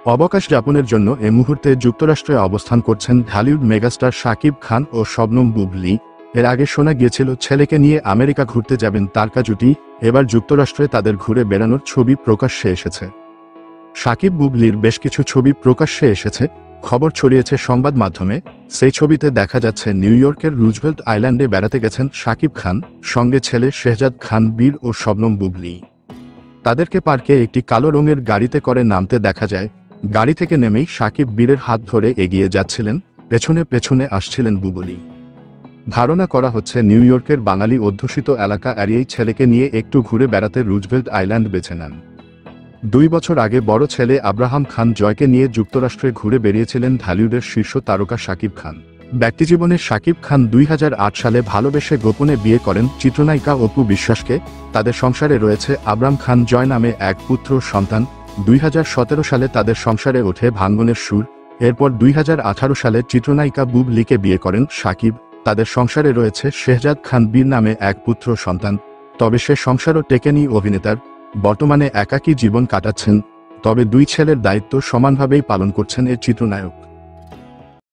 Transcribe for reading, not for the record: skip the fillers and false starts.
অবকাশ যাপনের জন্য এ মুহূর্তে যুক্তরাষ্ট্রে অবস্থান করছেন ঢালিউড মেগাস্টার শাকিব খান ও শবনম বুবলী। এর আগে শোনা গিয়েছিল ছেলেকে নিয়ে আমেরিকা ঘুরতে যাবেন তারকা জুটি। এবার যুক্তরাষ্ট্রে তাদের ঘুরে বেড়ানোর ছবি প্রকাশ্যে এসেছে। শাকিব বুবলীর বেশ কিছু ছবি প্রকাশ্যে এসেছে, খবর ছড়িয়েছে সংবাদ মাধ্যমে। সেই ছবিতে দেখা যাচ্ছে নিউ ইয়র্কের রুজভেল্ট আইল্যান্ডে বেড়াতে গেছেন শাকিব খান, সঙ্গে ছেলে শেহজাদ খান বীর ও শবনম বুবলী। তাদেরকে পার্কে একটি কালো রঙের গাড়িতে করে নামতে দেখা যায়। গাড়ি থেকে নেমেই শাকিব বীরের হাত ধরে এগিয়ে যাচ্ছিলেন, পেছনে পেছনে আসছিলেন বুবলী। ধারণা করা হচ্ছে নিউ ইয়র্কের বাঙালি অধ্যুষিত এলাকা এড়িয়েই ছেলেকে নিয়ে একটু ঘুরে বেড়াতে রুজভেল্ট আইল্যান্ড বেছে নেন। 2 বছর আগে বড় ছেলে আব্রাহাম খান জয়কে নিয়ে যুক্তরাষ্ট্রে ঘুরে বেরিয়েছিলেন ঢালিউডের শীর্ষ তারকা শাকিব খান। ব্যক্তিজীবনে শাকিব খান 2008 সালে ভালোবেসে গোপনে বিয়ে করেন চিত্রনায়িকা অপু বিশ্বাসকে। তাদের সংসারে রয়েছে আব্রাম খান জয় নামে এক পুত্র সন্তান। 2017 সালে তাদের সংসারে ওঠে ভাঙ্গনের সুর। এরপর 2018 সালে চিত্রনায়িকা বুবলীকে বিয়ে করেন শাকিব। তাদের সংসারে রয়েছে শেহজাদ খান বীর নামে এক পুত্র সন্তান। তবে সে সংসারও টেকেনি অভিনেতার। বর্তমানে একাকী জীবন কাটাচ্ছেন, তবে 2 ছেলের দায়িত্ব সমানভাবেই পালন করছেন এর চিত্রনায়ক।